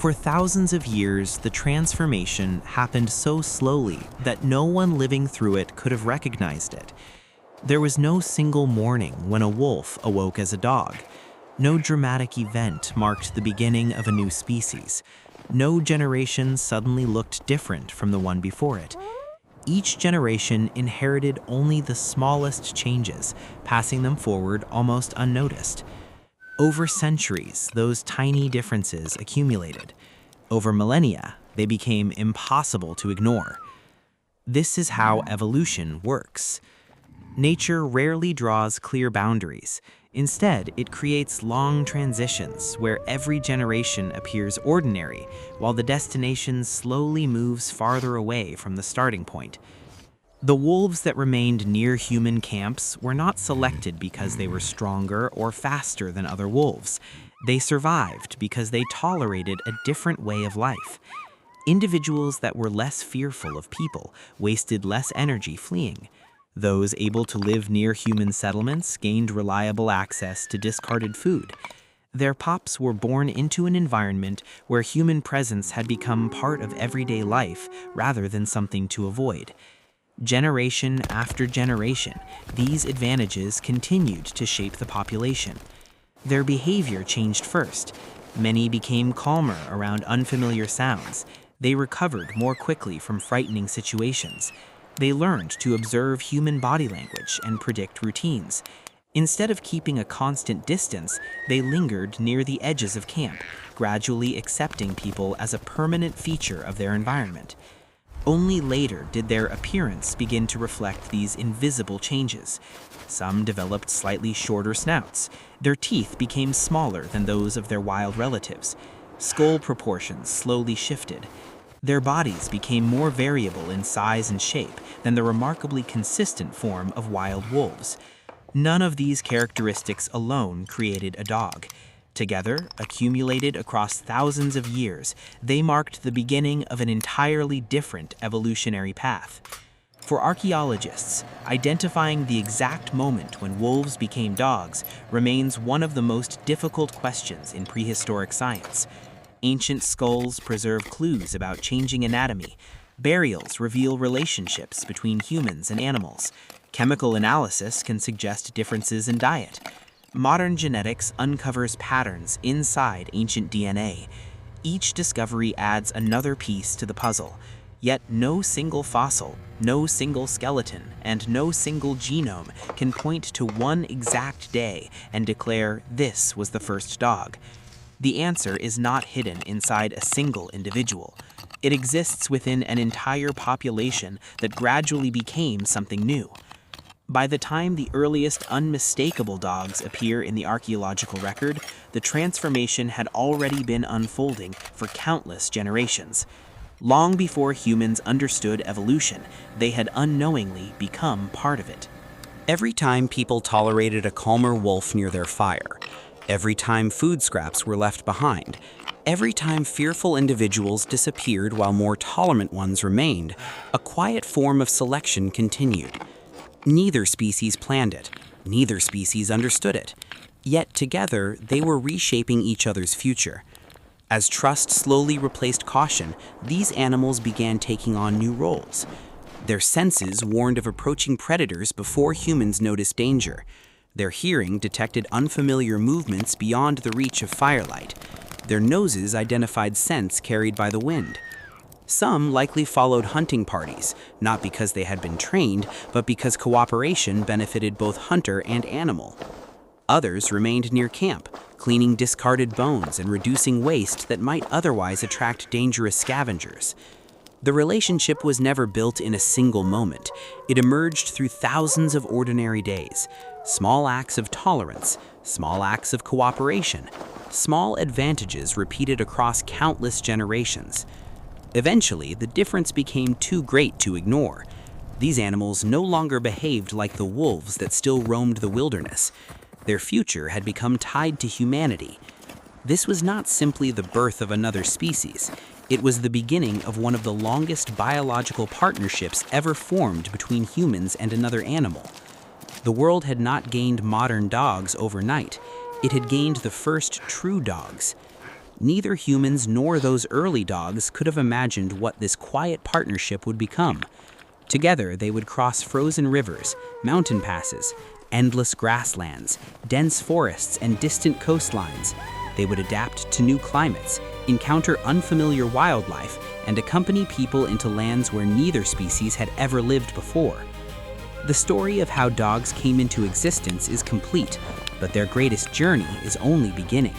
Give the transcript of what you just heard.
For thousands of years, the transformation happened so slowly that no one living through it could have recognized it. There was no single morning when a wolf awoke as a dog. No dramatic event marked the beginning of a new species. No generation suddenly looked different from the one before it. Each generation inherited only the smallest changes, passing them forward almost unnoticed. Over centuries, those tiny differences accumulated. Over millennia, they became impossible to ignore. This is how evolution works. Nature rarely draws clear boundaries. Instead, it creates long transitions where every generation appears ordinary, while the destination slowly moves farther away from the starting point. The wolves that remained near human camps were not selected because they were stronger or faster than other wolves. They survived because they tolerated a different way of life. Individuals that were less fearful of people wasted less energy fleeing. Those able to live near human settlements gained reliable access to discarded food. Their pups were born into an environment where human presence had become part of everyday life rather than something to avoid. Generation after generation, these advantages continued to shape the population. Their behavior changed first. Many became calmer around unfamiliar sounds. They recovered more quickly from frightening situations. They learned to observe human body language and predict routines. Instead of keeping a constant distance, they lingered near the edges of camp, gradually accepting people as a permanent feature of their environment. Only later did their appearance begin to reflect these invisible changes. Some developed slightly shorter snouts. Their teeth became smaller than those of their wild relatives. Skull proportions slowly shifted. Their bodies became more variable in size and shape than the remarkably consistent form of wild wolves. None of these characteristics alone created a dog. Together, accumulated across thousands of years, they marked the beginning of an entirely different evolutionary path. For archaeologists, identifying the exact moment when wolves became dogs remains one of the most difficult questions in prehistoric science. Ancient skulls preserve clues about changing anatomy. Burials reveal relationships between humans and animals. Chemical analysis can suggest differences in diet. Modern genetics uncovers patterns inside ancient DNA. Each discovery adds another piece to the puzzle. Yet no single fossil, no single skeleton, and no single genome can point to one exact day and declare this was the first dog. The answer is not hidden inside a single individual. It exists within an entire population that gradually became something new. By the time the earliest unmistakable dogs appear in the archaeological record, the transformation had already been unfolding for countless generations. Long before humans understood evolution, they had unknowingly become part of it. Every time people tolerated a calmer wolf near their fire, every time food scraps were left behind, every time fearful individuals disappeared while more tolerant ones remained, a quiet form of selection continued. Neither species planned it. Neither species understood it. Yet together, they were reshaping each other's future. As trust slowly replaced caution, these animals began taking on new roles. Their senses warned of approaching predators before humans noticed danger. Their hearing detected unfamiliar movements beyond the reach of firelight. Their noses identified scents carried by the wind. Some likely followed hunting parties, not because they had been trained, but because cooperation benefited both hunter and animal. Others remained near camp, cleaning discarded bones and reducing waste that might otherwise attract dangerous scavengers. The relationship was never built in a single moment. It emerged through thousands of ordinary days, small acts of tolerance, small acts of cooperation, small advantages repeated across countless generations. Eventually, the difference became too great to ignore. These animals no longer behaved like the wolves that still roamed the wilderness. Their future had become tied to humanity. This was not simply the birth of another species. It was the beginning of one of the longest biological partnerships ever formed between humans and another animal. The world had not gained modern dogs overnight. It had gained the first true dogs. Neither humans nor those early dogs could have imagined what this quiet partnership would become. Together, they would cross frozen rivers, mountain passes, endless grasslands, dense forests, and distant coastlines. They would adapt to new climates, encounter unfamiliar wildlife, and accompany people into lands where neither species had ever lived before. The story of how dogs came into existence is complete, but their greatest journey is only beginning.